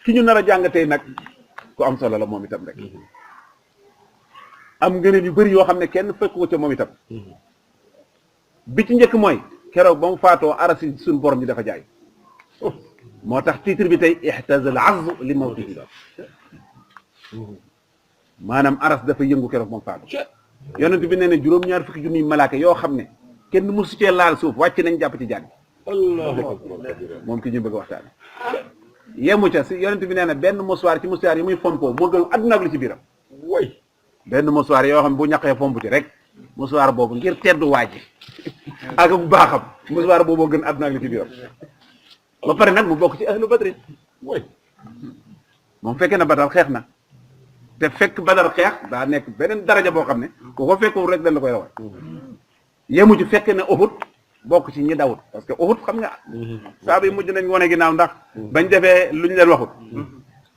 ki ñu nar a jàng tey nag ku am solo la moom itam rek am ngëneel yu bëri yoo xam ne kenn fekk ko ca moom itam bi ci njëkk mooy keroog ba mu faatoo arasi suñ borom ji dafa jaay moo tax titre bi tey ihtaza al azz li mawtihi maanaam aras dafa yëngu keroog ba mu faatoo yonent bi nee na juróom-ñaar fukki junniy malaaka yoo xam ne kenn musu cee laal suuf wàcc nañ jàpp ci jaan moom ki ñu bëgg a waxtaane yemu ca si yonent bi nee na benn mouchoir ci mouchoir yi muy fompoo moo gën adduna ak li ci biiram benn mouchoir yoo xam ne bu ñaqee fomp ci rek mouchoir boobu ngir teddu waaji ak bu baaxam mouchoir boobu gën adduna ak li ci biiram ba pare nag mu bokk ci ahlu badrin moom fekkee na badar xeex na te fekk badar xeex daa nekk beneen daraja boo xam ne ku ko fekkul rek dañ la koy rawal yemu ci fekke ne Uhud bokk ci ñi dawut parce que Uhud xam nga saaba yi mujj nañ wane ginnaaw ndax bañ defee lu ñu leen waxut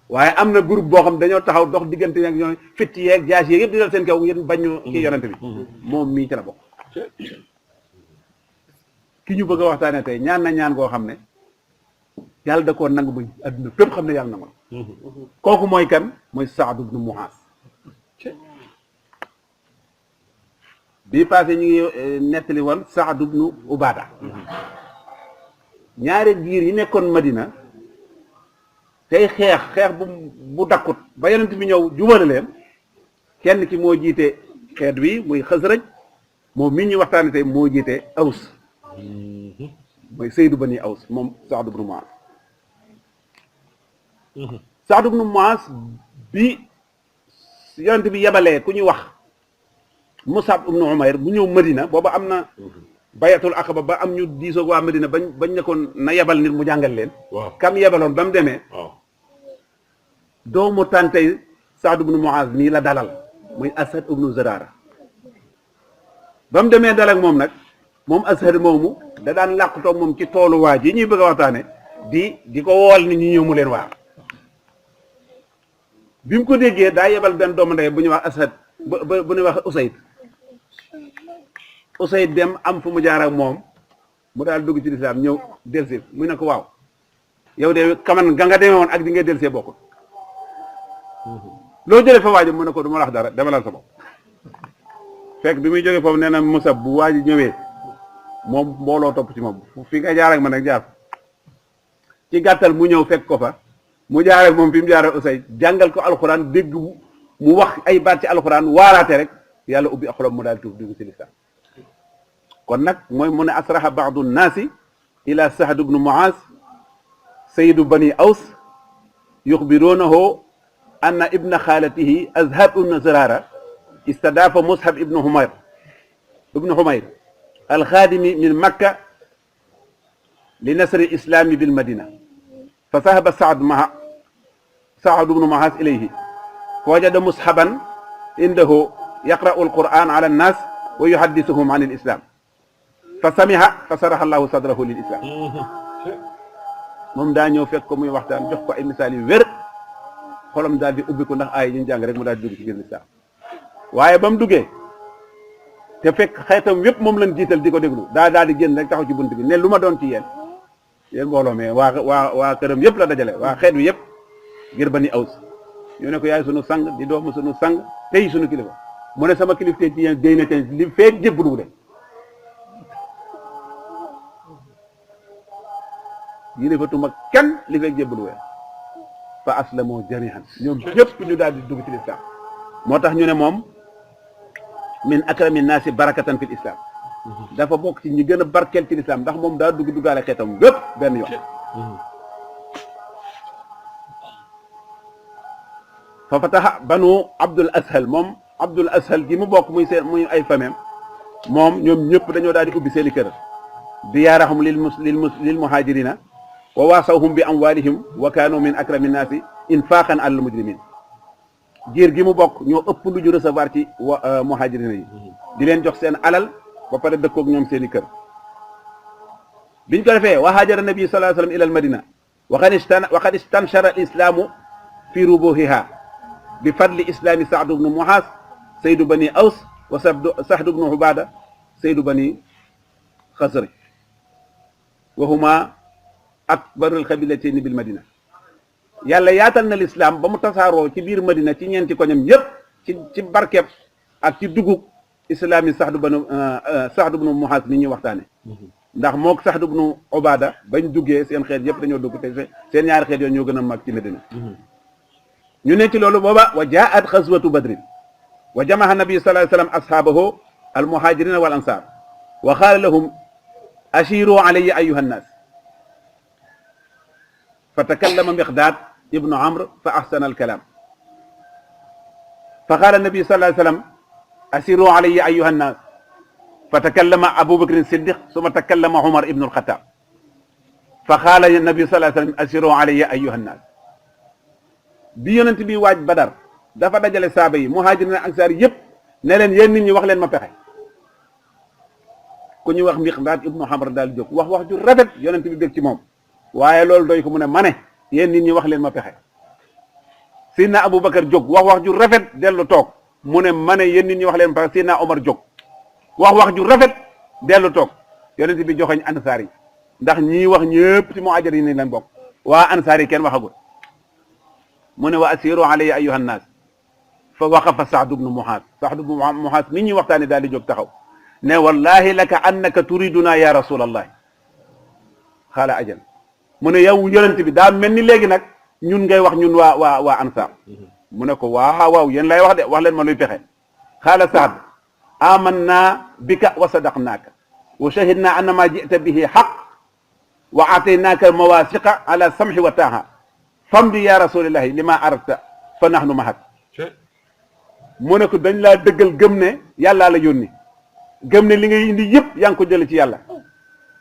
waaye am na groupe boo xam dañoo taxaw dox diggante ak ñoom fitt yeeg jaas yeeg yëpp di dal seen kaw yéen bañu kii yonente bi moom mii ci la bokk ki ñu bëgg a waxtaane tey ñaan na ñaan goo xam ne yàlla da koo nangu buñ adduna fépp xam ne yàlla nangu kooku mooy kan mooy Saad ibnu Muaaz bii passé ñu ngi nettali woon Saad ibnu Ubaada ñaari giir yi nekkoon Madina tey xeex bu dakkut ba yonent bi ñëw jubale leen kenn ki moo jiite xeet wi muy Xasraj moom mi ñu waxtaane tey moo jiite Aws mooy Saydu Bani Aws moom Saad ibnu Muaaz Saad ibnu Muaaz bi yonent bi yebalee ku ñuy wax Musab ibnu Umayr bu ñëw Madina booba am na bayatul aqaba ba am ñu diisoog waa Madina bañ nekkoon na yebal nit mu jàngal leen kam yebaloon ba mu demee doomu tàntey Saad ibnu Muaaz nii la dalal muy Asad ibnu Zurara ba mu demee dal ak moom nag moom Asad moomu da daan làqtoog moom ci toolu waa ji ñuy bëgg a waxtaane di ko wool nit ñi ñëw mu leen waar bi mu ko déggee daa yebal benn doomu ndey bu ñuy wax Asad bu ñuy wax Usayd dem am fu mu jaar ak moom mu daal dugg ci lislaam ñëw delsi mu ne ko waaw yow de kaman ga nga demee woon ak di ngay delsee bokkul loo jëlee fa waaji mu ne ko du ma wax dara demalal sa bopp fekk bi muy jógee foofu nee na Musa bu waaji ñëwee moom mbooloo topp ci moom fi nga jaar ak man rek jaar ci gàttal mu ñëw fekk ko fa mu jaar ak moom fi mu jaar ak Usayd jàngal ko alxuraan dégg mu wax ay baat ci alxuraan waaraate rek yàlla ubbi xolam mu daal tuub dugg ci lislaam kon nag mooy mu ne asraha baadu nnaasi ila Saad ibnu Muaaz sayyidu bani Aws yuxbiruunahu anna ibna xaalatihi Azhab ibnu Zurara istadaafa Mus'ab ibnu Humayr alxaadimi min Makka li nasri islaami bil Madina fa sahaba Saad ibnu Muaaz ilayhi fa wajada Mus'aban indahu yaqra'u alquran ala annaas wa yuhaddisuhum an alislam fa samiha fa saraha allahu sadrahu lil islam moom daa ñëw fekk ko muy waxtaan jox ko ay misaal yu wér xolam daal di ubbi ko ndax ay ñu jàng rek mu daal di dugg ci biir lislaam waaye ba mu duggee te fekk xeetam yépp moom lañ jiital di ko déglu daal di génn rek taxaw ci bunt bi ne lu ma doon ci yéen mbooloo mais waa këram yépp la dajale waa xeet wi yépp ngir Bani Aws ñu ne ko yaay sunu sang di doomu sunu sang tey sunu kilifa mu ne sama kilifte ci yéen day na te li feeg jébbalu de yilifatuma kenn li feeg jébbalu we fa aslamoo jamihan ñoom ñëpp ñu daal di dugg ci lislaam moo tax ñu ne moom min akrami naasi barakatan fil islam dafa bokk ci ñi gën a barkeel ci lislaam ndax moom daa duggaale xeetam bépp benn yoon fa fataha banu Abdul Ashal moom Abdul Ashal gi mu bokk muy ay famem moom ñoom ñëpp dañoo daal di ubbi seeni kër diyaarahum lil muhajirina wa waasawhum bi amwalihim wa kaanu min akrami naasi infaqan alal mujrimin giir gi mu bokk ñoo ëpp lu ñu recevoir ci muhajirina yi di leen jox seen alal ba pare dëkkoog ñoom seeni kër biñ ko defee wa haajara nabi sallallahu alayhi wa sallam ila al madina wa qad istanshara al islaamu fi rubuhiha bi fadli islaami Saad ibnu Muaaz sayyidu bani Aws wa Saad ibnu Ubaada sayyidu bani Xasraj wa huma akbarul xabilatayni bil madina yàlla yaatal na lislaam ba mu tasaaroo ci biir Madina ci ñeenti koñam yépp ci barkeeb ak ci dugub islaam yi Saxd ibnu Muhaas ni ñuy waxtaane ndax mook Saxd ibnu Ubaada bañ duggee seen xeet yëpp dañoo dugg te seen ñaari xeet yooyu ñoo gën a mag ci Madina ñu ne ci loolu booba wa jaat xaswatu badrin wa jamaha nabi sallallahu alayhi wa sallam ashaabahu al muhajirina wal ansar wa qaala lahum ashiru alayya ayuha nnaas fa takallama miqdaad ibnu amr fa ahsana alkalaam fa qaala nabi sallallahu alayhi wa sallam ashiru alayya ayuha nnaas fa takallama abu bakrin siddiq summa takallama umar ibnu alxataab fa qaala nabi sallallahu alayhi wa sallam ashiru alayya ayuha nnaas bi yonent bi waaj badar dafa dajale saaba yi muhaajiriin ak ansaar yëpp ne leen yéen nit ñi wax leen ma pexe ku ñuy wax miqdaad ibnu amr daal jóg wax ju rafet yonent bi bég ci moom waaye loolu doy ko mu ne ma ne yéen nit ñi wax leen ma pexe Seydina Aboubacar jóg wax ju rafet dellu toog mu ne ma ne yéen nit ñi wax leen ma pexe Seydina Omar jóg wax ju rafet dellu toog yonent bi joxeñ ansaar yi ndax ñii wax ñëpp ci muhaajiriin yi leen bokk waa ansaar yi kenn waxagul mu ne wa asiru alayya ayyuha nnaas fa waqafa Saxd ibnu Muhaas nit ñi waxtaane daal di jóg taxaw ne wallahi laka annaka turiduna ya rasulallah xaala ajal mu ne yow yonent bi daa mel ni léegi nag ñun ngay wax ñun waa ansaar mu ne ko waaw yéen lay wax de wax leen ma luy pexe xaala Saxd amanna bika wa sadaqnaaka wa shahidna anna ma jita bihi xaq wa ataynaaka mawasiqa ala samhi wa taaha famdi ya rasulillahi lima aradta fa nahnu mahak mu ne ko dañ laa dëggal gëm ne yàllaa la yónni gëm ne li ngay indi yëpp yaa ngi ko jële ci yàlla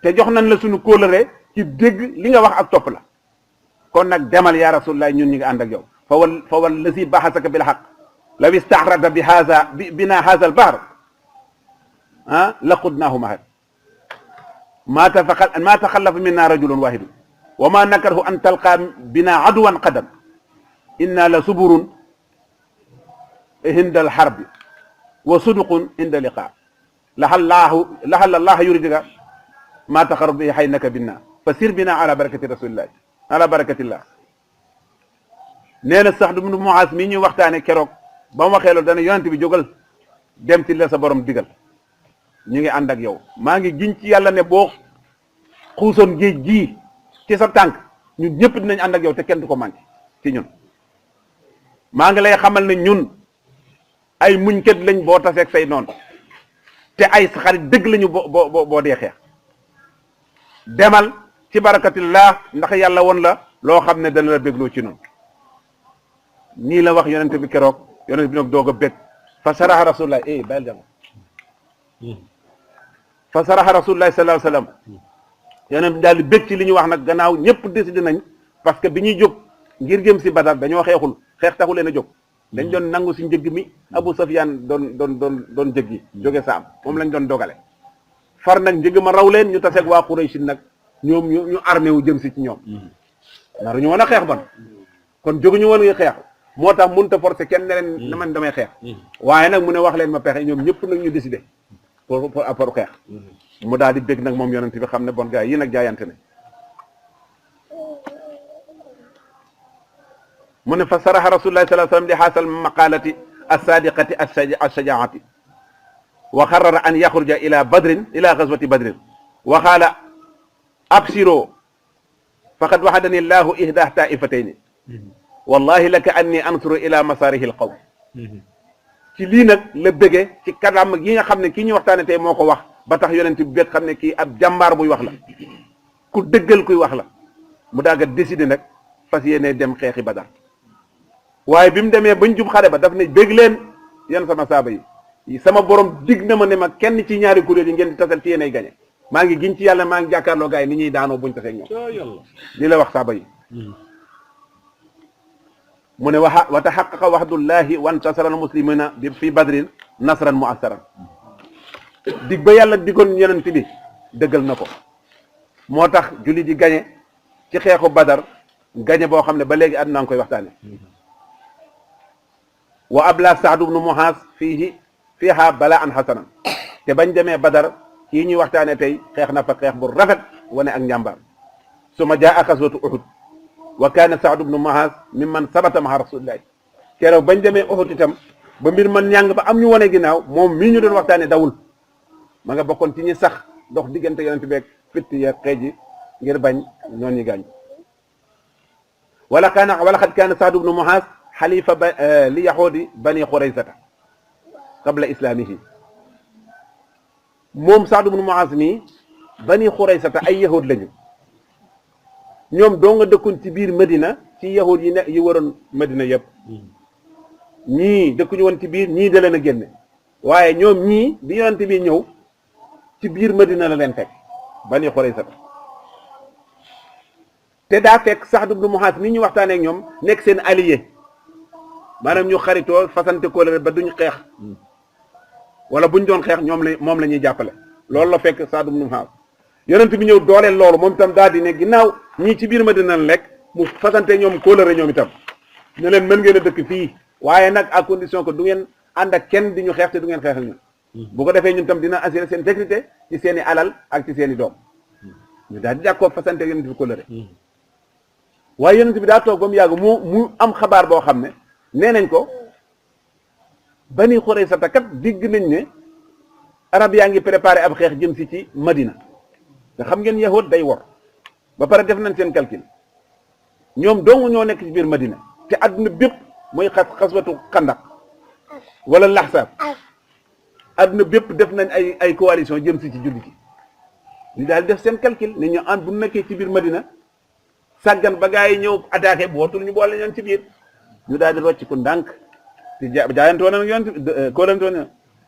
te jox nañ la suñu kóolare ci dégg li nga wax ak topp la kon nag demal ya rasulullah ñun ñi nga ànd ak yow fa wallazi baxasaka bil haqq law istaxrada bina haza al bahr la xudnaahu mahak ma taxallafa minna rajulun wahidun wa ma nakarhu an talqa bina aduwan qadan inna la suburun hinda alharbi wa suduqun hinda liqa laxal allah yuridika ma taxarub bi xaynaka binna fa sir bina ala barakati rasulillah ala barakatillah nee na Saxd ibnu Muhaas mii ñuy waxtaane keroog ba mu waxee loolu dana yonent bi jógal dem ci la sa borom digal ñu ngi ànd ak yow maa ngi giñ ci yàlla ne boo xuusoon géej gii ci sa tànk ñun ñëpp dinañ ànd ak yow te kenn du ko manqué ci ñun maa ngi lay xamal ne ñun ay muñkat lañ boo taseeg say noonu te ay xarit dëgg lañu boo dee xeex demal ci barakatillah ndax yàlla woon la loo xam ne dana la bégloo ci noonu nii la wax yonente bi keroog yonente bi nag doog a bég fa saraha rasulullah bàyyil jàmm fa saraha rasulullah sallallahu alayhi wasallam yonente bi daal di bég ci li ñu wax nag gannaaw ñëpp décidé nañ parce que bi ñuy jóg ngir jëm si Badar dañoo xeexul xeex taxu leen a jóg dañ doon nangu si njëgg mi Abu Sufyaan doon jëg yi jóge saam moom lañ doon dogale far nag njëgg ma raw leen ñu taseeg waa Quraysh nag ñoom ñu armé wu jëm si ci ñoom naru ñu woon a xeex ban kon jóguñu woon nga xeex moo tax mënut a forcer kenn ne leen na man damay xeex waaye nag mu ne wax leen ma pexe ñoom ñëpp nag ñu décidé pour xeex mu daal di bég nag moom yonent bi xam ne bon gars yi nag jaayante ne mu ne fa saraha rasulullah sallallahu alayhi wasallam li haasal maqalati as-sadiqati as-shajaati wa qarrara an yaxruja ila ghazwati badrin wa qaala abshiro faqad wahadani llahu ihda taifatayni wallahi laka anni ansuru ila masarihi alqawm ci lii nag la bëgge ci kanam yi nga xam ne kii ñu waxtaane tey moo ko wax ba tax yonent bi bëgg xam ne kii ab jàmbaar buy wax la ku dëggal kuy wax la mu daaga décider nag fas yéene dem xeexi Badar waaye bi mu demee bañ jub xare ba daf ne bëgg leen yéen sama saaba yi sama borom dig na ma ne ma kenn ci ñaari kuréel yi ngeen di tasal ci yéenay gañe maa ngi giñ ci yàlla maa ngi jàkkaarloo gars yi ni ñuy daanoo buñ tasee ñoom li la wax saaba yi mu ne wa taxaqaqa waxdullahi wa intasara al muslimina bi fi badrin nasran mu'assaran dig ba yàlla digoon yonent bi dëggal na ko moo tax julli di gañe ci xeexu Badar gañe boo xam ne ba léegi àdduna ngi koy waxtaane wa abla Saad ibnu Muhaas fiiha balaan hasanan te bañ demee Badar kii ñuy waxtaane tey xeex na fa xeex bu rafet wane ak njàmbaar su ma jaa xaswatu Uhud wa kaana Saad ibnu Muaz mimman sabata ma'a rasulillahi keroog bañ demee Uhud itam ba mbir man ñàng ba am ñu wane ginnaaw moom mii ñu doon waxtaane dawul ma nga bokkoon ci ñi sax dox diggante yonent beeg fitt ya xeej yi ngir bañ ñoon ñi gaañ wala xad kaana Saad ibnu Muaz xalifa li yahuudi bani Xuraysata qabla islaamihi moom Saad ibnu Muaz mii bani Xuraysata ay yahud lañu ñoom doo nga dëkkoon ci biir Medina ci yahud yi ne yi waroon Medina yëpp ñii dëkkuñu woon ci biir ñii da leen a génne waaye ñoom ñii bi yonent bi ñëw ci biir Medina la leen fekk bani Xuraysata te daa fekk Saad ibnu Muaz ni ñu waxtaanee ak ñoom nekk seen allié maanaam ñu xaritoo fasante kóllëre ba duñ xeex wala buñ doon xeex moom la ñuy jàppale loolu la fekk Saad ibnu Muaz yonent bi ñëw dooleel loolu moom itam daal di ne ginnaaw ñii ci biir Medina la lekk mu fasante ñoom kóllëre ñoom itam ne leen mën ngeen a dëkk fii waaye nag à condition que du ngeen ànd ak kenn di ñu xeex te du ngeen xeex ak ñun bu ko defee ñun tam dina assurer seen sécurité ci seen i alal ak ci seen i doom ñu daal di d'accord fasante yonent bi kóllëre waaye yonent bi daa toog ba mu yàgg mu am xabaar boo xam ne nee nañ ko bani Xuraysata kat digg nañ ne arab yaa ngi préparé ab xeex jëm si ci Madina nga xam ngeen yahud day wor ba pare def nañ seen calcul ñoom dong ñoo nekk ci biir Madina te adduna bépp mooy xaswatu xandak wala laxsaab adduna bépp def nañ ay coalition jëm si ci jullit yi ñu daal def seen calcul ne ñu an bu nekkee ci biir Madina sàggan ba gaa yi ñëw attaqué bootul ñu boole ñoon ci biir ñu daal di rocc ko ndànk te jaayantoo na yoon kóolantoo na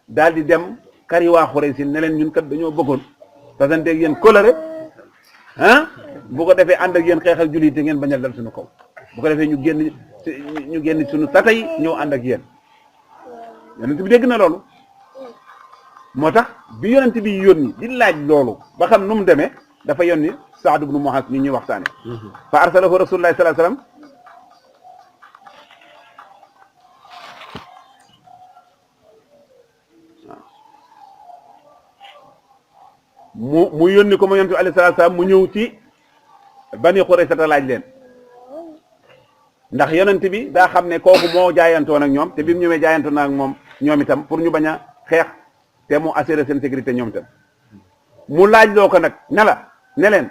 daal di dem kari waa Xuraysh ne leen ñun kat dañoo bëggoon fasante ak yéen kóllëre bu ko defee ànd ak yéen xeexal jullit te ngeen bañal dal suñu kaw bu ko defee ñu génn suñu tatay ñëw ànd ak yéen yonent bi dégg na loolu moo tax bi yonent bi yónni di laaj loolu ba xam nu mu demee dafa yónni Saad ibnu Muaz ñu ñuy waxtaane fa arsalahu rasulullahi sallallahu alayhi wasallam mu yónni ko ma yonent bi alayhi salaatu salaam mu ñëw ci bani Xuraysata laaj leen ndax yonent bi daa xam ne kooku moo jaayantoon ak ñoom te bi mu ñëwee jaayantoon ak moom ñoom itam pour ñu bañ a xeex te mu assurer seen sécurité ñoom itam mu laaj loo ko nag ne leen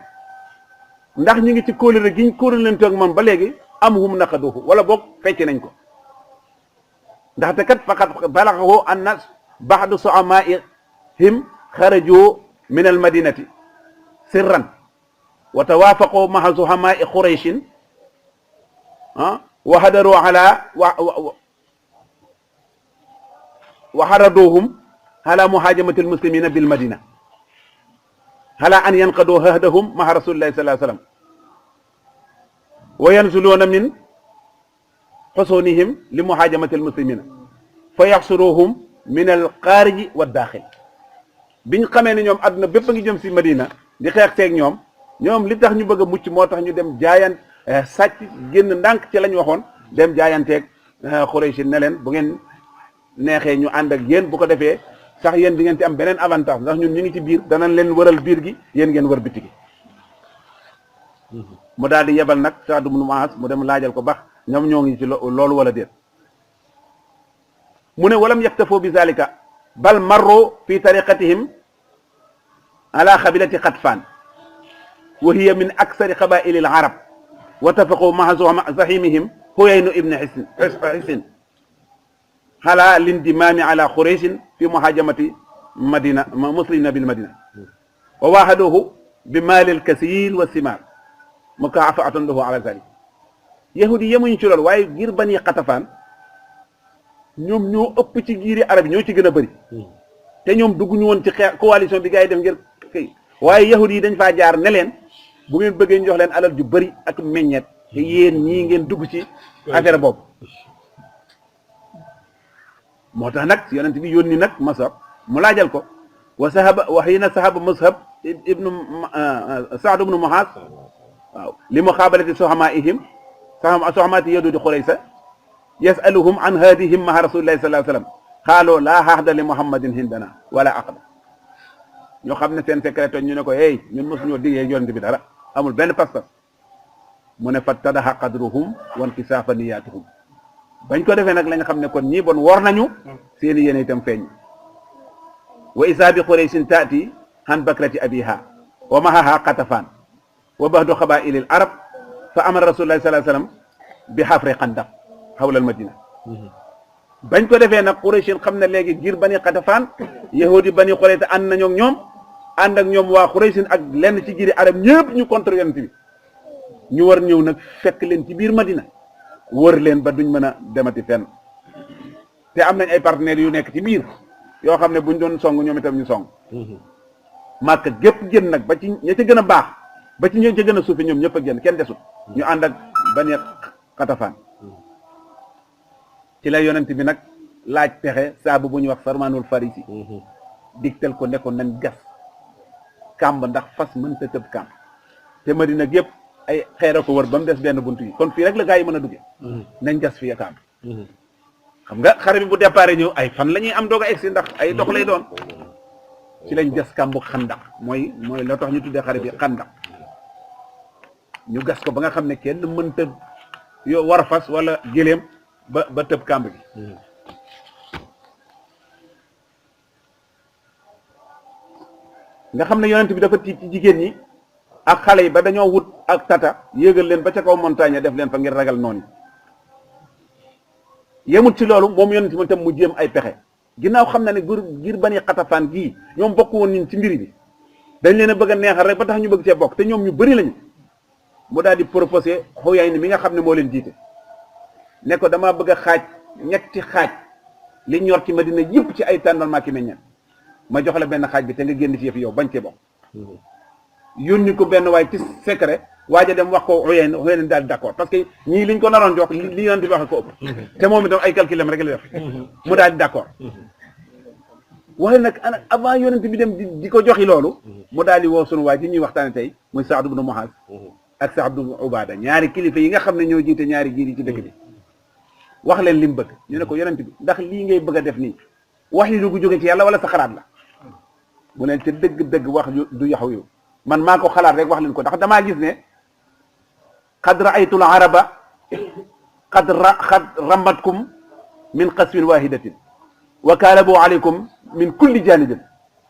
ndax ñu ngi ci kóolóore gi ñu kóolóore leen toog moom ba léegi am hum naqaduhu wala boog fecc nañ ko ndaxte kat faqat balaghahu anna ba'du su'amaa'ihim xaraju min al madinati sirran wa tawaafaqu ma'a zuhamaa'i Qurayshin wa hadaru ala wa haraduhum ala muhajamati al muslimina bil madina ala an yanqadu ahdahum ma'a rasulillahi sallallahu alayhi wa sallam wa yanzuluna min xusunihim li muhajamati al muslimina fa yaxsuruhum min al xaariji wa daaxil biñ xamee ne ñoom àdduna bépp a ngi jëm si Madina di xeex seeg ñoom li tax ñu bëgg a mucc moo tax ñu dem jaayan sàcc génn ndànk ci lañ waxoon dem jaayanteeg Xuraysh ne leen bu ngeen neexee ñu ànd ak yéen bu ko defee sax yéen di ngeen ci am beneen avantage ndax ñun ñu ngi ci biir danañ leen wëral biir gi yéen ngeen wër biti gi mu daal di yebal nag Saad ibnu Muaz mu dem laajal ko bax ñoom ñoo ngi ci loolu wala déet mu ne walam yaktafoo bi zalika bal marru fi tariqatihim ala xabilati Xatfaan wa hiya min aksari qabaili al arab wa tafaqu maa zahimihim Huyaynu ibn Hisn ala lindimaami ala Qurayshin fi muhajamati madina muslimina bil madina wa waahaduhu bi maalil kasiir wa simaar mukaafaatan lahu ala zalik yahudi yemuñu ci loolu waaye ngir Bani Xatafaan ñoom ñoo ëpp ci giiri arab yi ñoo ci gën a bëri te ñoom dugguñu woon ci coalition bi gars yi def ngir kay waaye yahudi yi dañ faa jaar ne leen bu ngeen bëggee ñu jox leen alal ju bëri ak meññeet te yéen ñii ngeen dugg ci affaire boobu moo tax nag yonent bi yónni nag Musab mu laajal ko wa hiina sahaba Musab ibnu Saad ibnu Muaz waaw li muqaabalati suhamaa'ihim suhamaati yahuudi Qurayza yasaluhum an haadihim ma'a rasulillahi sallallahu alayhi wa sallam qaalu laa ahda li muhammadin hindana wala aqda ñoo xam ne seen secrétaire ñu ne ko hey ñun mosuñoo diggee yonent bi dara amul benn pas-pas mu ne fattadaha qadruhum wa inkisaafa niyaatuhum bañ ko defee nag la nga xam ne kon ñii bon wor nañu seeni yéene itam feeñ wa isaa bi quraysin taati han bakrati abiha wa mahaha qatafaan wa bahdu qabaa'ilil arab fa amara rasulullahi sallallahu alayhi wasallam bi xafri xandaq xawla al madina bañ ko defee nag quraysin xam ne léegi ngir bani qatafaan yahudi bani qurayta ànd nañoo ak ñoom ànd ak ñoom waa quraysin ak lenn ci giri arab ñëpp ñu contre yonent bi ñu war ñëw nag fekk leen ci biir madina wër leen ba duñ mën a demati fenn te am nañ ay partenaires yu nekk ci biir yoo xam ne buñ doon song ñoom itam ñu song màkk gépp génn nag ba ci ña ca gën a baax ba ci ña ca gën a suufi ñoom ñëpp a génn kenn desut ñu ànd ak bani xatafaan ci la yonent bi nag laaj pexe saabu bu ñuy wax Salmaanul Farisi digtal ko ne ko nañ gas kàmb ndax fas mënta tëb kàmb te madina gépp ay xeera ko wër ba mu des benn buntu yi kon fii rek la gaa yi mën a dugge nañ gas fii kàmb xam nga xare bi bu départ ñëw ay fan la ñuy am doog a egsi ndax ay dox lay doon ci lañ gas kàmbu xandax mooy la tax ñu tuddee xare bi xandax ñu gas ko ba nga xam ne kenn mënta yo war fas wala géléem ba tëb kàmb gi nga xam ne yonent bi dafa tiit ci jigéen ñi ak xale yi ba dañoo wut ak tata yéegal leen ba ca kaw montagne def leen fa ngir ragal noonu yemut ci loolu moom yonent bi tam mu jéem ay pexe ginnaaw xam na ne ngir bani xatafaan gii ñoom bokk woon ñun ci mbiri bi dañ leen a bëgg a neexal rek ba tax ñu bëgg cee bokk te ñoom ñu bëri lañu mu daal di proposé Xuyay ni mi nga xam ne moo leen jiite ne ko damaa bëgg a xaaj ñetti xaaj li ñor ci Madina yëpp ci ay tàndarma ki meññeen ma jox la benn xaaj bi te nga génn ci yëf yow bañ cee bokk yónni ko benn waay ci secret waaja dem wax ko Xuyay daal di d'accord parce que ñii liñ ko naroon jox li yonent bi wax ko ëpp te moom itam ay calculam rek la def mu daal di d'accord waaye nag ana avant yonent bi dem di ko joxi loolu mu daal di woo sunu waay ci ñuy waxtaane tey muy Saad ibn Muaz ak Saad ibn Ubaada ñaari kilifa yi nga xam ne ñoo jiite ñaari giir yi ci dëkk bi wax leen li mu bëgg ñu ne ko yonent bi ndax lii ngay bëgg a def nii wax yu du jóge ci yàlla wala sa xalaat la mu leen te dëgg-dëgg wax du yaxu yu man maa ko xalaat rek wax leen ko ndax damaa gis ne qad ra'aytul araba qad ramatkum min qaswin wahidatin wa kaalabu alaykum min kulli janibin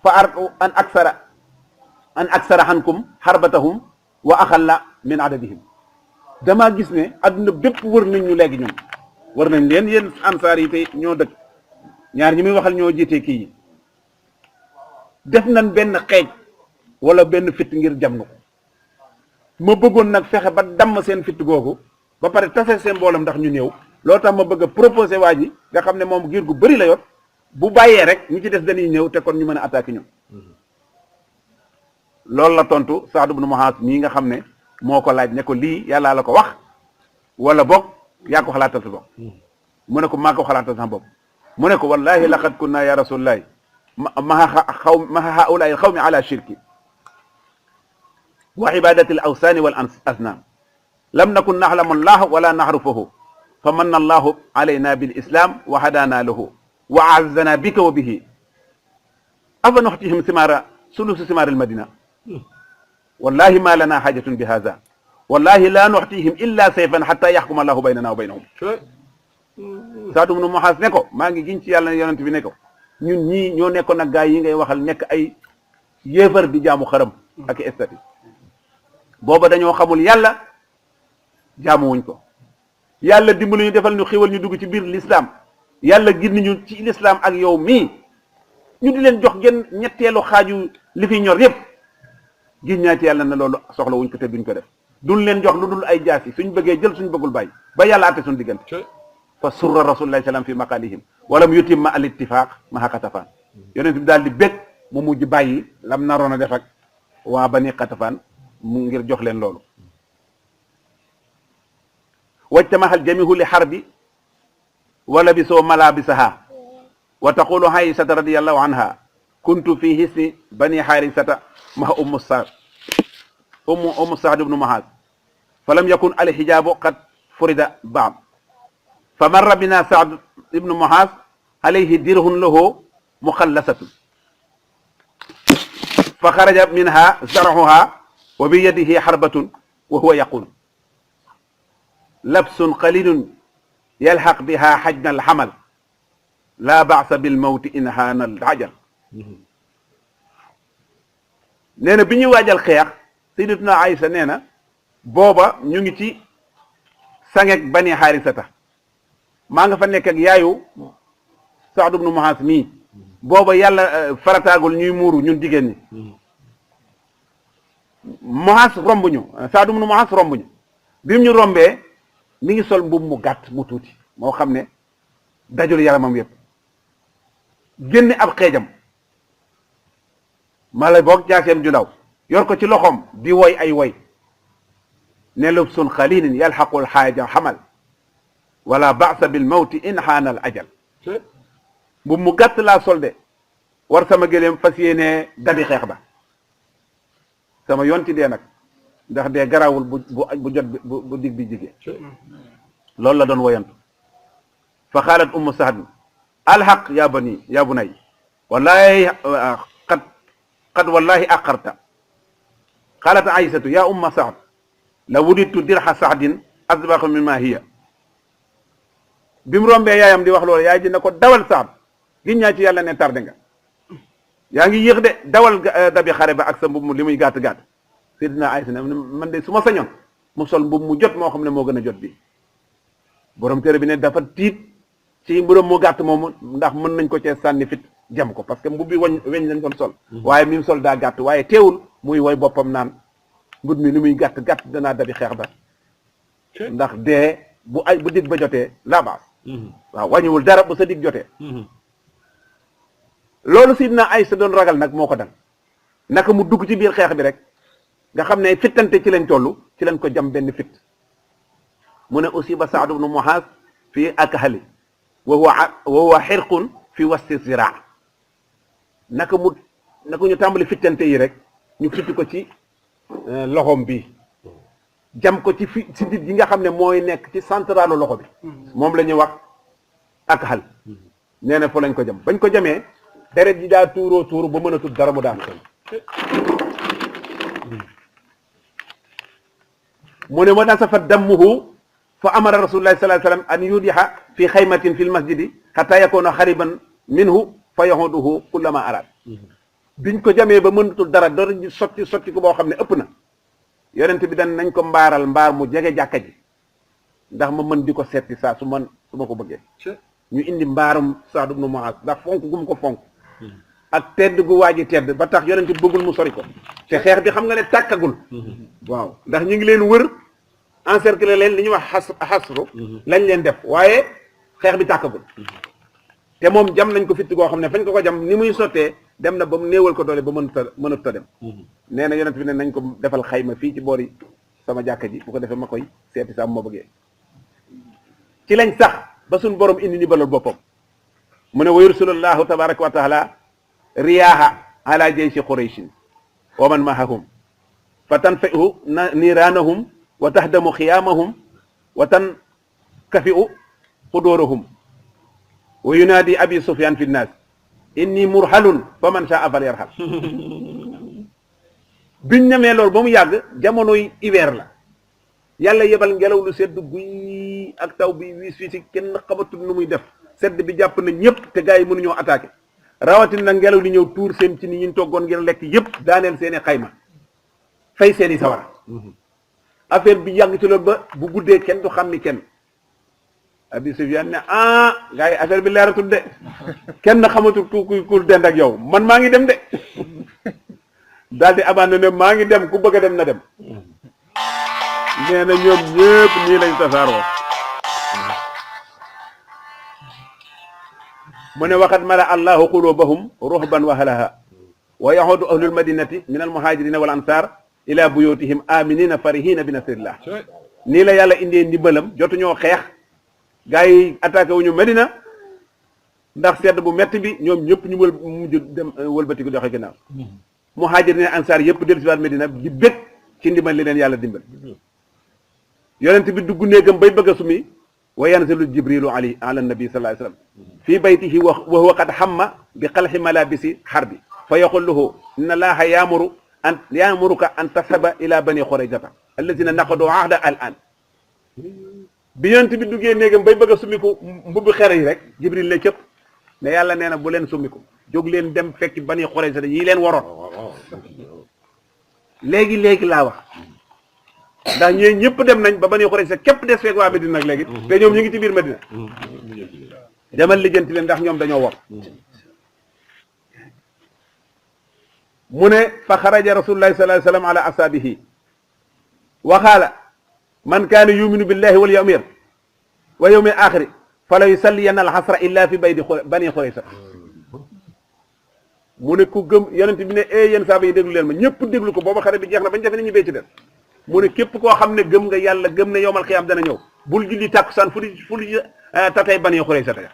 fa an aksara hankum harbatahum wa axalla min adadihim damaa gis ne adduna bépp wër nañ ñu léegi ñun war nañ leen yéen ansaar yi tey ñoo dëkk ñaar ñi muy waxal ñoo jiitee kii yi def nañ benn xeej wala benn fitt ngir jam na ko ma bëggoon nag fexe ba damm seen fitt googu ba pare tase seen mboolam ndax ñu néew loo tax ma bëgg a proposé waa ji nga xam ne moom giir gu bëri la yot bu bàyyee rek ñi ci des dañuy ñëw te kon ñu mën a attaqué ñun loolu la tontu Saad ibn Muaz mii nga xam ne moo ko laaj ne ko lii yàllaa la ko wax wala boog yaa ko xalaatal sa bopp mu ne ko maa ko xalaatal sa bopp mu ne ko wallahi laqad kunna ya rasulullahi maha haulaai alxawmi ala shirki wa ibadati al awsani wal asnam lam nakun naxlamu allah wala naxrufahu fa manna allahu alayna bil islam wa hadana lahu wa azzana bika wa bihi afa nuxtihim simara sulusu simar al madina wallahi ma lana xajatun bi hada wallahi la nuxtihim illa sayfan xata yaxkuma allahu baynana wa baynahum Saad ibn Muaz ne ko maa ngi giñ ci yàlla ne yonent bi ne ko ñun ñii ñoo nekkoon nag gaay yi ngay waxal nekk ay yéefar di jaamu xërëm ak estati booba dañoo xamul yàlla jaamuwuñ ko yàlla dimbali ñu defal ñu xiwal ñu dugg ci biir l'islam yàlla gindi ñu ci l'islam ak yow mii ñu di leen jox genn ñetteelu xaaju li fi ñor yépp giñ ñaa ci yàlla ne loolu soxla wuñ ko te duñ ko def duñ leen jox lu dul ay jaasi suñ bëggee jël suñ bëggul bàyyi ba yàlla àtte suñ diggante fa surra rasulullahi sallam fi maqalihim walam yutimma al ittifaq maha Xatafaan yonent bi daal di bég mu mujj bàyyi lam naroon a def ak waa bani Xatafaan mu ngir jox leen loolu wajtamaha aljamihu li harbi wa labisoo malabisaha wa taqulu Aysata radiyallahu anha kuntu fi hisni bani Haarisata maha ummu Saad ibnu Muaz falam yakun alhijabu qad furida ba'd فمر بنا سعد بن معاذ عليه درع له مخلصة فخرج منها زرعها وبيده حربة وهو يقول labsun qalilun yalxaq biha xajna alxamal laa ba'sa bil mawti in haana al ajal nee na bi ñuy waajal xeex sayyidatuna Aysa nee na booba ñu ngi ci sangek bani xaarisata maa nga fa nekk ak yaayu Saad ibnu Muaaz mii booba yàlla farataagul ñuy muuru ñun jigéen ñi Muaaz romb ñu Saad ibnu Muaaz romb ñu bi mu ñu rombee mi ngi sol mbubb mu gàtt mu tuuti moo xam ne dajul yaramam yëpp génne ab xeejam mala boog jaaseem ju ndaw yor ko ci loxoom di woy ay woy ne lubsun xalilin yalxaqul xaaja xamal wala ba'sa bil mawti in xaana al ajal mbubb mu gàtt laa sol de war sama gëléem fas yéene dabi xeex ba sama yoon ci dee nag ndax dee garawul bu jot bu dig bi jigee loolu la doon woyantu fa xaalat ummu Saad alxaq ya bunay wallahi qad wallahi aqarta qaalat Aysatu ya umma Saad la wudittu dirha Saadin asbaqa mimma hiya bi mu rombee yaayam di wax loolu yaay ji ne ko dawal Saad giñ ñaa ci yàlla ne tardé nga yaa ngi yéex de dawal dabi xare ba ak sa mbubb mu li muy gàtt-gàtt Seydina Aysa ne man de su ma sañoon mu sol mbubb mu jot moo xam ne moo gën a jot bi borom téere bi ne dafa tiit ci mburam mu gàtt moomu ndax mën nañ ko cee sànni fit jam ko parce que mbubb bi weñ lañ doon sol waaye mi mu sol daa gàtt waaye teewul muy woy boppam naan mbub mi li muy gàtt-gàtt danaa dabi xeex ba ndax dee bu dig ba jotee laabaas waaw wàññiwul dara bu sa dig jotee loolu Sidna Aysa doon ragal nag moo ko dal naka mu dugg ci biir xeex bi rek nga xam ne fittante ci lañ toll ci lañ ko jam benn fit mu ne aussi ba Saad ibnu Muaaz fii akhali wa huwa xirqun fi wasti ziraa naka ñu tàmbali fittante yi rek ñu fitti ko ci loxoom bi jam ko ci si dit yi nga xam ne mooy nekk ci centralu loxo bi moom la ñuy wax akhal nee na fa lañ ko jam bañ ko jamee deret ji daa tuuru ba mën a tudd dara mu daan mu ne wa nasafa dammuhu fa amara rasulullahi sallallahu alayhi wasallam an yudiha fi xaymatin fi lmasjidi xata yakuna xariban minhu fa yahuduhu kullama arad biñ ko jamee ba mënatul dara dara ji sotti ko boo xam ne ëpp na yonent bi dan nañ ko mbaaral mbaar mu jege jàkka ji ndax ma mën di ko seeti saa su ma ko bëggee ñu indi mbaarum Saad ibnu Muaaz ndax fonk gu mu ko fonk ak tedd gu waaji tedd ba tax yonent bi bëggul mu sori ko te xeex bi xam nga ne tàkkagul waaw ndax ñu ngi leen wër encercler leen li ñuy wax xasru lañ leen def waaye xeex bi tàkkagul te moom jam nañ ko fitti goo xam ne fañ ko jam ni muy sottee dem na ba mu néewal ko doole ba mënut a dem nee na yonent bi ne nañ ko defal xayma fii ci boori sama jàkka ji bu ko defee ma koy seeti saa ma bëggee ci lañ sax ba suñ borom indi ni balal boppam mu ne wa yursilullahu tabaraka wa taala riyaaha ala jayshi qurayshin wa man mahahum fa tanfi'u niiraanahum wa tahdamu xiyaamahum wa tankafi'u xudoorahum wa yunaadi abi sufyan fi nnaas inni murhalun fa man shaa fal yarhal biñ ñamee loolu ba mu yàgg jamonoy hiver la yàlla yebal ngelaw lu sedd guy ak taw bi wiis fii si kenn xamatul nu muy def sedd bi jàpp na ñëpp te gars yi mënuñoo attaqué rawatina nag ngelaw li ñëw tuur seen ci ni ñu toggoon ngir lekk yëpp daaneel seeni xayma fay seeni sawara affaire bi yàgg ci loolu ba bu guddee kenn du xam ni kenn Abi Sufyaan ne gars yi affaire bi leeratul de kenn xamatul ku dend ak yow man maa ngi dem de daal di abandonné maa ngi dem ku bëgg a dem na dem nee na ñoom ñëpp nii lañ tasaaroo mu ne waxat mala allahu qulubahum ruhban wa halaha wa yahudu ahlul madinati min al muhajirina wal ansar ila buyutihim aminina farihina bi nasrillah nii la yàlla indee ndimbalam jotuñoo xeex gars yi attaqué wuñu Medina ndax sedd bu metti bi ñoom ñëpp ñu mujj dem wëlbati ko doxe ginnaaw muhajirina ansar yëpp dellu si waat Medina di bëgg ci ndimbal li leen yàlla dimbal yonent bi dugg néegam bay bëgg a sumi wa yanzilu jibrilu ala nabi sallallahu alayhi wasallam fii baytihi wa huwa qad hamma bi xalxi malabisi xarbi fa yaqul lahu inna allaha yamuruka an tashaba ila bani xuraysata allazina naqadu ahda al an bi yonent bi duggee néegam bay bëgg a summiku mbubbi xer yi rek Jibril ne cëpp ne yàlla nee na bu leen summiku jóg leen dem fekki Bani Qurayza yi leen waroon léegi laa wax ndax ñooy ñëpp dem nañ ba Bani Qurayza képp des fekk waa Medina nag léegi te ñoom ñu ngi ci biir Medina demal lijjanti leen ndax ñoom dañoo war mu ne fa xaraja rasulullahi sallallahu alayhi wa sallam ala ashabihi wa qaala man kaana yuminu billahi wal yawmil axiri fala yusalliyanna al asra illa fi bayti Bani Qurayza mu ne ku gëm yonent bi ne yéen saaba yi déglu leen ma ñëpp déglu ko booba xare bi jeex na bañ defe ne ñu bee ci des mu ne képp koo xam ne gëm nga yàlla gëm ne yowmal xiyaam dana ñëw bul julli tàkkusaan fu di tatay Bani Qurayza tey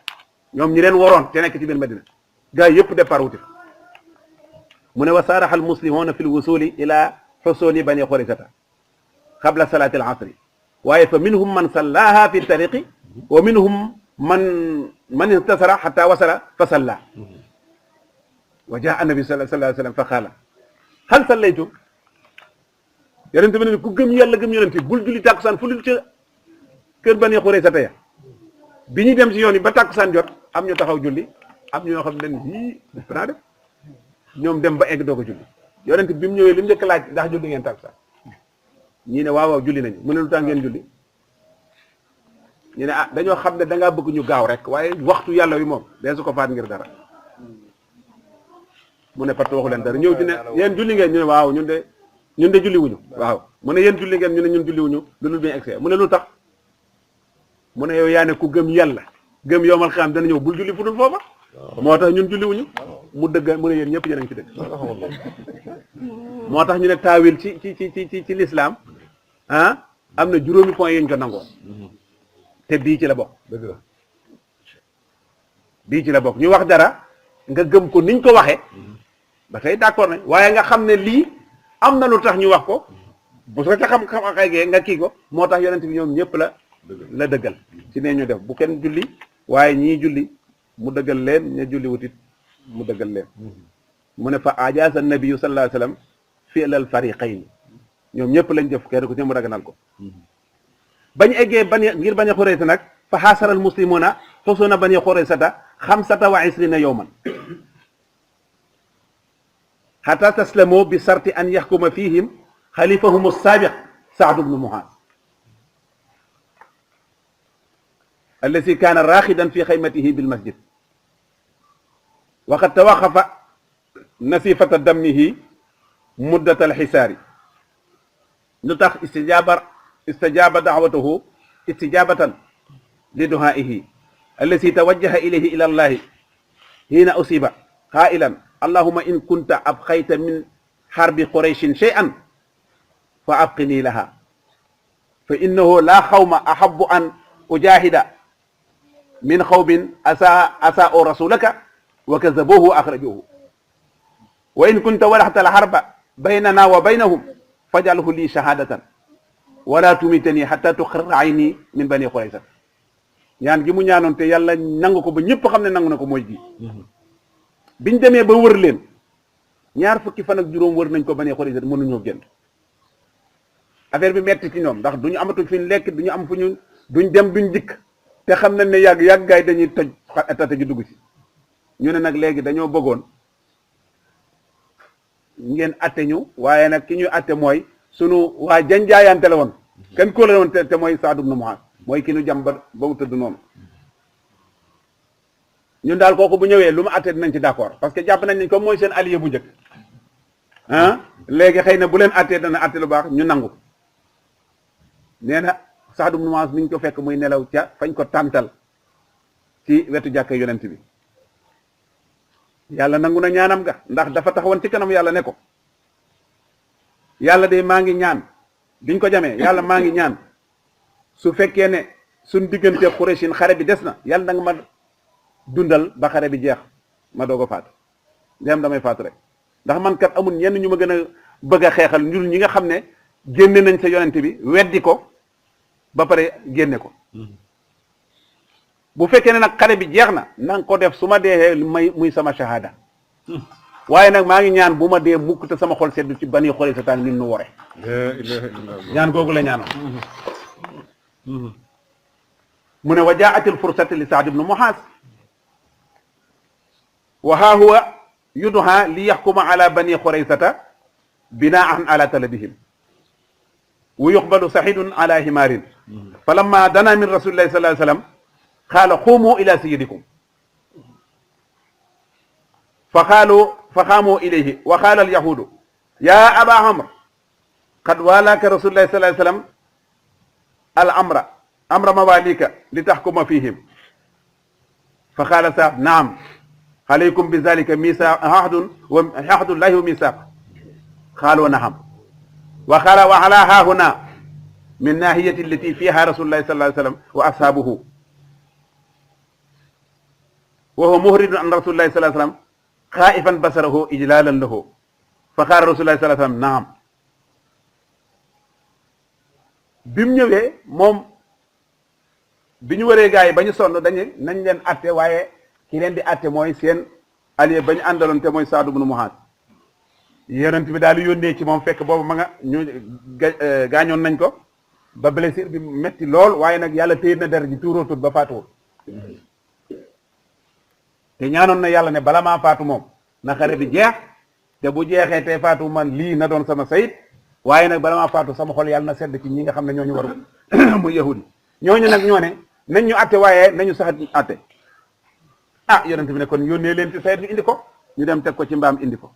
ñoom ñi leen waroon te nekk ci biir Madina gars yi yëpp départ wuti mu ne wa saaraxa al muslimuna fi l wusuli ila xusuli Bani Qurayza qabla salati al asri waaye fa minhum man sallaha fi tariqi wa minhum man intasara xata wasala fa salla wa jaa annabi sallallahu alayhi wa sallam fa qaala hal sallaytum yonente bi ne ku gëm yàlla gëm yonente bul julli tàkkusaan fu dul ca kër Bani Qurayza tey bi ñu dem si yoon yi ba tàkkusaan jot am ñu taxaw julli am ñoo xam ne yii danaa def ñoom dem ba egg doo ko julli yonente bi mu ñëwee li mu njëkk laaj ndax julli ngeen tàkkusaan ñii ne waaw julli nañu mu ne lu tax ngeen julli ñu ne dañoo xam ne da ngaa bëgg ñu gaaw rek waaye waxtu yàlla wi moom dee su ko faat ngir dara mu ne patt waxu leen dara ñëw ci ne yéen julli ngeen ñu ne waaw ñun de julli wuñu waaw mu ne yéen julli ngeen ñu ne ñun julli wuñu lu dul bi ñu egsee mu ne lu tax mu ne yow yaa ne ku gëm yàlla gëm yowmal xiyaam dana ñëw bul julli fu dul foofa moo tax ñun julli wuñu mu dëgg mu ne yéen ñëpp yéen a ngi ci dëgg moo tax ñu ne taawil ci l'islam am na juróomi point yi ñu ko nangoo te bii ci la bokk bii ci la bokk ñu wax dara nga gëm ko niñ ko waxee ba tey d'accord nañ waaye nga xam ne lii am na lu tax ñu wax ko bu soo ca xam xaygee nga kii ko moo tax yonent bi ñoom ñëpp la dëggal ci ne ñu def bu kenn julli waaye ñii julli mu dëggal leen ña julli wutit mu dëggal leen mu ne fa ajaasa nabiyu sallallahu alayhi wa sallam fi'lal fariqayn ñoom ñëpp lañ def kenn ku ci mu daganal ko bañ eggee ngir Bani Qurayza nag fa xaasaral muslimuna xusuna Bani Quraysata 25 yawman hatta taslamu bi sarti an yaxkuma fihim xalifahum as-saabiq Saad ibnu Muaaz allazi kaana raaxidan fi xaymatihi bil masjid wa qad tawaqafa nasifata dammihi muddata al-xisaari lu tax istijaaba da'watahu istijabatan li duhaa'ihi allazi tawajjaha ilayhi ila allahi hiina usiba qaa'ilan allahumma in kunta abqayta min harbi qurayshin shay'an fa abqini laha fa innahu la xawma ahabbu an ujahida min xawbin asaa'u rasulaka wa kazabuhu wa akhrajuhu wa in kunta walaxta al-harba baynana wa baynahum faj'alhu li shahadatan wala tumitani hatta tuqirra ayni min Bani Qurayza ñaan gi mu ñaanoon te yàlla nangu ko ba ñëpp xam ne nangu na ko mooy ji biñ demee ba wër leen ñaar fukki fan ak juróom wër nañ ko Bani Qurayza mënuñoo génn affaire bi metti ci ñoom ndax duñu amatu fi ñu lekk duñu am fu ñu duñ dem duñ dikk te xam nañ ne yàgg gaay dañuy toj tate ji dugg ci ñu ne nag léegi dañoo bëggoon ngeen atte ñu waaye nag ki ñuy atte mooy sunu waa janjaayante la woon kenn koo la woon te mooy Saad ibn Muaaz mooy ki ñu jàm ba mu tëdd noonu ñun daal kooku bu ñëwee lu mu atte dinañ ci d'accord parce que jàpp nañ ne comme mooy seen allié bu njëkk léegi xëy na bu leen attee dana atte lu baax ñu nangu nee na Saad ibn Muaaz mi ngi ko fekk muy nelaw ca fañ ko tàntal ci wetu jàkka yonent bi yàlla nangu na ñaanam ga ndax dafa taxawoon ci kanam yàlla ne ko yàlla de maa ngi ñaan biñ ko jamee yàlla maa ngi ñaan su fekkee ne suñ diggante Qurayshin xare bi des na yàlla na nga ma dundal ba xare bi jeex ma doog a faatu ndem damay faatu rek ndax man kat amul ñenn ñu ma gën a bëgg a xeexal ñun ñi nga xam ne génne nañ sa yonent bi weddi ko ba pare génne ko bu fekkee ne nag xare bi jeex na nga ko def su ma dee muy sama shahada waaye nag maa ngi ñaan bu ma dee mukk te sama xol seddu ci Bani Qurayza taan nit nu wore ñaan googu la ñaanoon mu ne wa jaatil fursati li Saad ibnu Muhaas wa haa huwa yudha li yaxkuma ala bani Xuraysata binaan ala talabihim wa yuqbalu saxidun ala himaarin fa lamma dana min rasulillahi sallallahu alayhi wa sallam qaala qumu ila sayyidikum fa qaamu ilayhi wa qaala alyahuudu ya aba amr qad walaaka rasulullahi sallallahu alayhi wa sallam al amra mawalika li taxkuma fihim fa qaala Saad naam alaykum bi zalika misaaq ahdullahi wa misaaq qaalu naam wa qaala wa ala haahuna min nahiyati allati fiha rasulullahi sallallahu alayhi wa sallam wa ashaabuhu wa huwa muhridun an rasulillahi sallallahu alayhi wa sallam xaa'ifan basarahu ijlalan lahu fa qaala rasulullahi sallallahu alayhi wa sallam naam bi mu ñëwee moom bi ñu waree gars yi ba ñu sonn dañu nañ leen atte waaye ki leen di atte mooy seen allié ba ñu àndaloon te mooy Saad ibnu Muhaaz yonent bi daal di yónnee ci moom fekk boobu ma nga ñu gaañoon nañ ko ba blessure bi metti lool waaye nag yàlla téye na der ji tuuróotut ba faatuwul te ñaanoon na yàlla ne bala maa faatu moom na xare bi jeex te bu jeexee te faatu man lii na doon sama sayit waaye nag bala maa faatu sama xol yàlla na sedd ci ñi nga xam ne ñooñu waru muy yahudi ñooñu nag ñoo ne nañ ñu atte waaye nañu sax atte ah yonent bi ne kon yónnee leen ci sayit bi indi ko ñu dem teg ko ci mbaam indi ko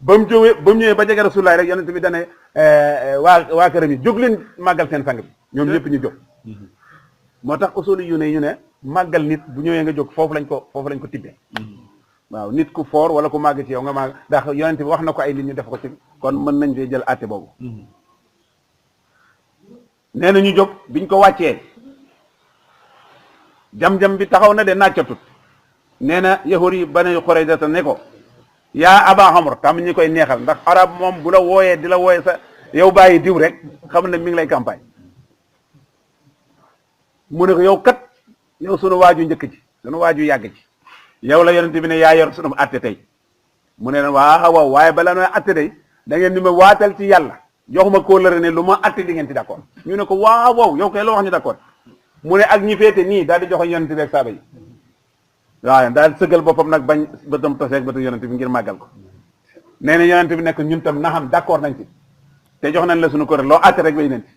ba mu ñëwee ba jege Rasulullah rek yonent bi dane waa këram yi jóg leen màggal seen sang bi ñoom ñëpp ñu jóg moo tax usuli yu ne ñu ne màggal nit bu ñëwee nga jóg foofu lañ ko tibbee waaw nit ku foor wala ku màgg ci yow nga màgg ndax yonent bi wax na ko ay nit ñu def ko ci kon mën nañ fee jël àtte boobu nee na ñu jóg biñ ko wàccee jam-jam bi taxaw na de naccatut nee na yahud yi Bani Qurayza ne ko yaa aba Amr tam ñi koy neexal ndax arab moom bu la wooyee di la wooyee sa yow bàyyi diw rek xam ne mi ngi lay campagne mu ne ko yow kat yow sunu waaju njëkk ci sunu waaju yàgg ci yow la yonent bi ne yaa yor sunu atte tey mu ne waaw waaye bala nooy atte tey da ngeen di ma waatal ci yàlla joxuma kóolëre ne lu ma atte di ngeen ci d'accord ñu ne ko waaw yow kay loo wax ñu d'accord mu ne ak ñi féete nii daal di joxe yonent bi ak saaba yi waaw daal sëggal boppam nag bañ bëtam toseeg bëtu yonent bi ngir màggal ko nee na yonent bi nekk ñun tam na xam d'accord nañ ci te jox nañ la sunu kóolëre loo atte rek bay nañ ci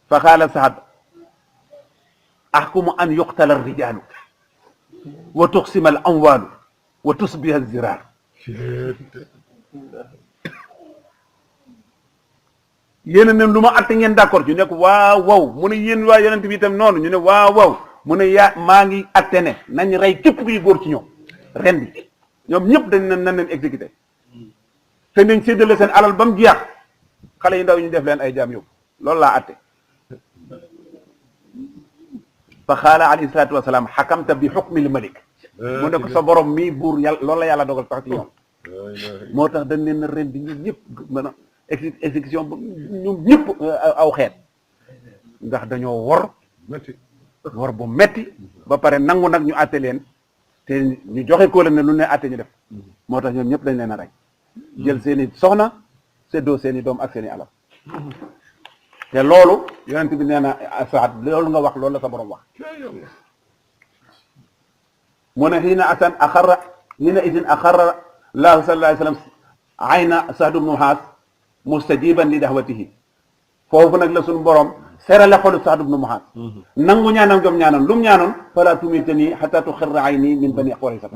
fa qaala Saad ahkumu an yuqtala ar-rijaalu wa tuqsima al-amwaalu wa tusbiha az-ziraar yéen ne lu ma atte ngeen d'accord ci ñu nekk waaw waaw mu ne yéen waa yonent bi itam noonu ñu ne waaw waaw mu ne maa ngi atte ne nañ rey képp kuy góor ci ñoom ren bi ñoom ñëpp dañ nañ leen exécuté te nañ séddale seen alal ba mu jeex xale yu ndaw ñu def leen ay jaam yóbbu loolu laa atte fa xaala alayhi salaatu wasalaam xakamta bi xukmil malik mu ne ko sa borom mii buur yàlla loolu la yàlla dogal sax ci ñoom moo tax dañ leen ren bi ñun ñëpp mën a exécution ba ñoom ñëpp aw xeet ndax dañoo wor bu metti ba pare nangu nag ñu àtte leen te ñu joxe ko leen ne lu ne àtte ñu def moo tax ñoom ñëpp dañ leen a rey jël seen i soxna séddoo seen i doom ak seen i alal te loolu yonent bi nee na Saad loolu nga wax loolu la sa borom wax mu ne xiina idin axarra laahu sallallahu alayhi wa sallam ayna Saad ibnu Muhaaz mustajiban li da'watihi foofu nag la suñu borom serale xolu Saad ibnu Muhaaz nangu ñaanam jom ñaanam lu mu ñaanoon fala tumitani hatta tuxirra ayni min bani Qurayza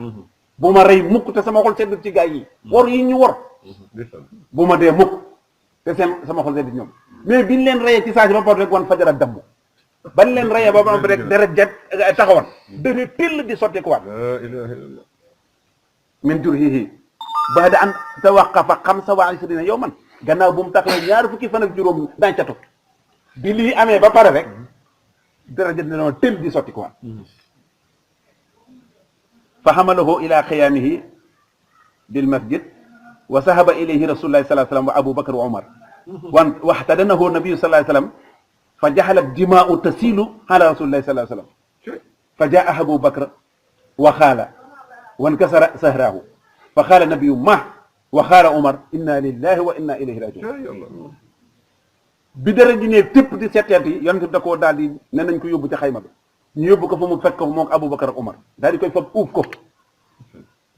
bu ma rey mukk te sama xol sedd ci gaay yi wor yi ñu wor bu ma dee mukk te sama xol sedd ci ñoom mais biñ leen reyee ci saa si ba pare rek wan fajara damm bañ leen reyee ba pare rek deret jet taxawoon dana tell di sotti ko waat min jurhihi ba'da an tawaqqafa 25 yawman gannaaw bu mu taxawee ñaar fukki fan ak juróom daañu catu bi lii amee ba pare rek deret jet dana tell di sotti ko waat fa hamalahu ila qiyaamihi bil masjid wa sahaba ilayhi rasulullahi sallallahu alayhi wa sallam wa Abu Bakr wa Umar واحتضنه النبي صلى الله عليه وسلم فجعل الدماء تسيل على رسول الله صلى الله عليه وسلم فجاء أبو بكر وخال وانكسر سهراه فقال النبي ما وقال عمر إنا لله وإنا إليه راجعون bi dara ji ne tépp di setteet yi yonent bi da koo daal di ne nañ ko yóbbu ci xayma bi ñu yóbbu ko fa mu fekk ko moom Aboubacar ak Umar daal di koy fab uuf ko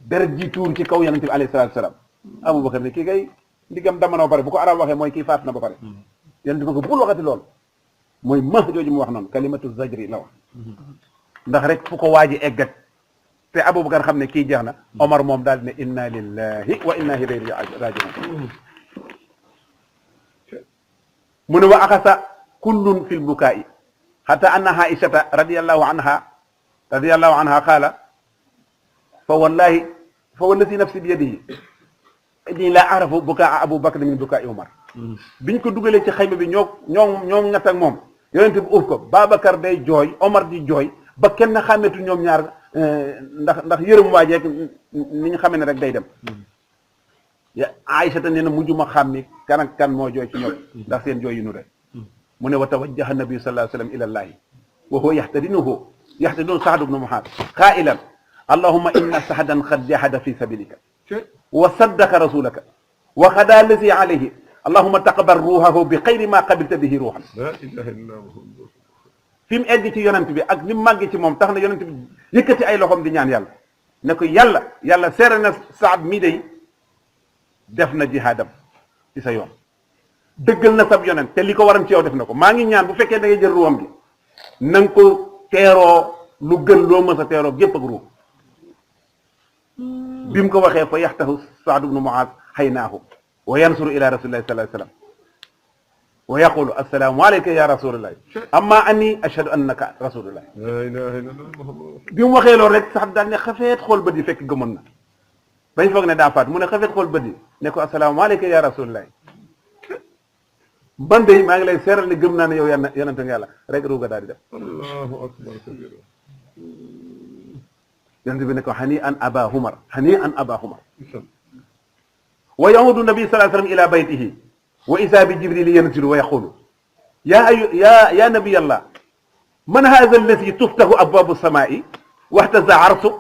deret ji tuur ci kaw yonent bi alayhi salaatu salaam Aboubacar ne kii kay ndigam dama na ba pare bu ko arab waxee mooy kii faat na ba pare yonent bi ko bul waxati loolu mooy ma jooju mu wax noonu kalimatu zajri la wax ndax rek fu ko waaji eggat te Aboubacar xam ne kii jeex na Omar moom daal di ne inna lillahi wa inna ilayhi rajiun mu ne wa axasa kullun fi lbukaa'i hatta anna Aïchata radiyallahu anha qaala fa wallazi nafsi bi yadihi inni laa arafu bukaa Abu Bakr min bukaa'i Umar biñ ko dugalee ci xayma bi ñoom ñett ak moom yonent bi uuf ko Babacar day jooy Omar di jooy ba kenn xàmmeetu ñoom ñaar ndax yërëm waajeeg ni ñu xamee ne rek day dem Aïchata nee na mujjuma xàmmi kan ak kan moo jooy ci ñoom ndax seen jooy yu nu rek mu ne wa tawajjaha nabi sallallahu alayhi wa sallam ila llahi wa huwa yahtadinu Sa'd ibn Mu'adh qaa'ilan allahumma inna Sa'dan qad jahada fi sabilika wa saddaqa rasulaka wa xadaa lazi alayhi allahumma taqabbal ruuhahu bi xayri ma qabilta bihi ruuhan fi mu egg ci yonent bi ak ni mu màgg ci moom tax na yonent bi yëkkati ay loxoom di ñaan yàlla ne ko yàlla seere na Saad mii day def na jihaadam ci sa yoon dëggal na sab yonent te li ko waram ci yow def na ko maa ngi ñaan bu fekkee da ngay jël ruwam gi na nga ko teeroo lu gën loo mës a teeroo gépp ak ruum bi mu ko waxee fa yaxtahu Saad ibnu Muaaz xaynaahu wa yansuru ila rasulillahi sallallahu alayhi wa sallam wa yaqulu assalaamu alayka ya rasulullah amma anni ashhadu annaka rasulullah la ilaha illallah bi mu waxee loolu rek sax daal ne xafeet xool bët yi fekk gëmoon na bañ foog ne daa faat mu ne xafeet xool bët yi ne ko assalaamu alayka ya rasulullah man de maa ngi lay seeral ne gëm naa ne yow yonente nga yàlla rek ruuga daal di def allahu akbar yonente bi ne ko hani an aba humar wa yahudu nabi sallallahu alayhi wa sallam ila baytihi wa isa bi jibril yanzilu wa yaqulu ya nabiy allah man hadha alladi tuftahu abwabu samai wahtaza arsu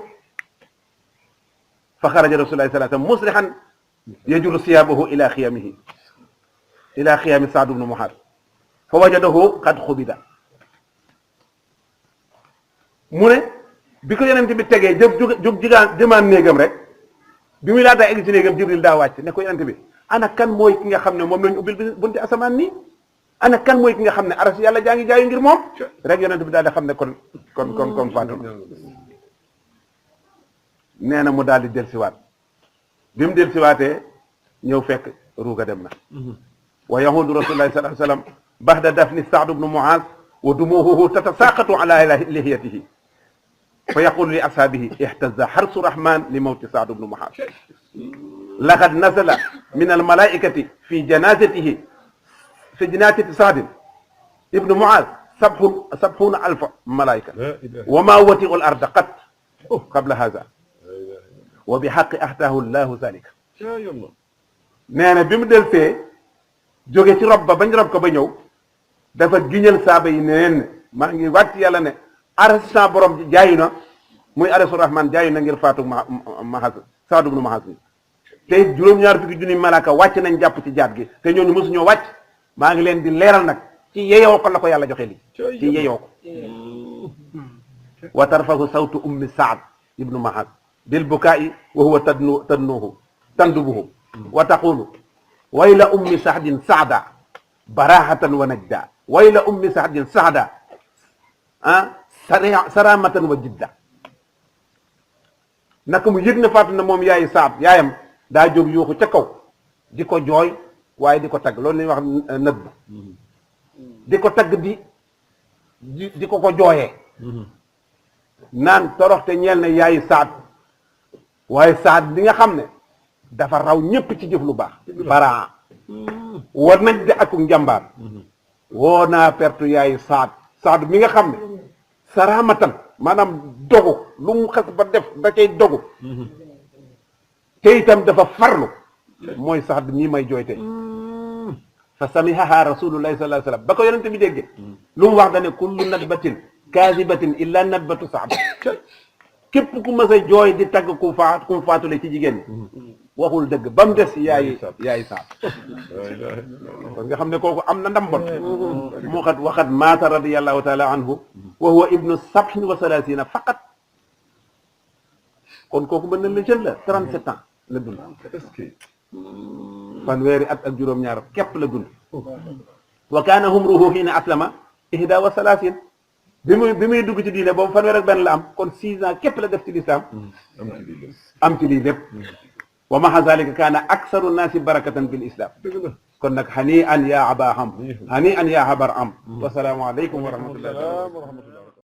fa xaraja rasulullah sallallahu alayhi wa sallam musrihan yajuru siyabahu ila xiyami Saad ibn Muaaz fa wajadahu qad xubida mu ne bi ko yonent bi tegee jóg jëmaan néegam rek bi muy laataa egg ci néegam Jibril daa wàcc ne ko yonent bi ana kan mooy ki nga xam ne moom lañu ubbil bunti asamaan nii ana kan mooy ki nga xam ne aras yàlla jaa ngi jaayu ngir moom rek yonent bi daal di xam ne kon faatu nee na mu daal di dellusiwaat bi mu dellusiwaatee ñëw fekk ruuga dem na wa yahudu rasulullahi sallallahu alayhi wa sallam baxda dafni Saad ibnu Muaaz wa dumuuhu tatasaqatu ala lihiyatihi fa yaqulu li ashaabihi ihtaza xarsu rahman li mawti Saad ibnu Muaaz laqad nazala min almalaikati fi janazatihi fi janazati Saad ibnu Muaaz sab'una alfa malaika wa ma wati'u al arda qat qabla hada wa bi haqqi ahtaahu llahu zalika nee na bi mu del see jóge ci rob ba bañ rob ko ba ñëw dafa giñal saaba yi neen maa ngi wàcc yàlla ne aras sa borom jaayu na muy arasu rahman jaayu na ngir faatu Muaaz Saad ibnu Muaaz te juróom-ñaar fukki junni malaaka wàcc nañ jàpp ci jaat gi te ñooñu mosuñoo wàcc maa ngi leen di leeral nag ci yeyoo ko la ko yàlla joxe lii ci yeyoo ko wa tarfahu sawtu ummi Saad ibnu Muaaz bil bukaa'i wa huwa tandubuhu wa taqulu wayla ummi Saadin Saada barahatan wa najda wayla ummi Saadin Saada saramatan wa jidda naka mu yëg na faatu na moom yaayu Saad yaayam daa jóg yuuxu ca kaw di ko jooy waaye di ko tagg loolu la ñuy wax nëbb di ko tagg di ko jooyee naan toroxte ñeel na yaayu Saad waaye Saad li nga xam ne dafa raw ñépp ci jëf lu baax baraa war nañ di ak njàmbaar woo naa pertu yaayu Saad mi nga xam ne saramatan maanaam dogu lu mu xas ba def da cay dogu te itam dafa farlu mooy Saad ñii may jooy tey fa samihaha rasulullahi sallallahu alayhi wasallam ba ko yonente bi dégge lu mu wax dane kullu nadbatin kaasibatin illa nadbatu Saad képp ku mas a jooy di tagg ku faatule ci jigéen ñi waxul dëgg ba mu des yaay saab kon nga xam ne kooku am na ndam bon mu xat waxat maata radiyallahu taala anhu wa huwa ibnu sab'in wa salaasina faqat kon kooku mën na la jeune la 37 ans la dund fanweeri at ak juróom-ñaar képp la dund wa kaana umruhu hiina aslama 31 bi muy dugg ci diine boobu fanweer ak benn la am kon 6 ans képp la def ci lislaam am ci lii lépp wa ma'a zalika kaana aksaru naasi barakatan bil islam kon nag hani an yaa aba am hani an yaa habar am wasalaamu aleykum wa rahmatullah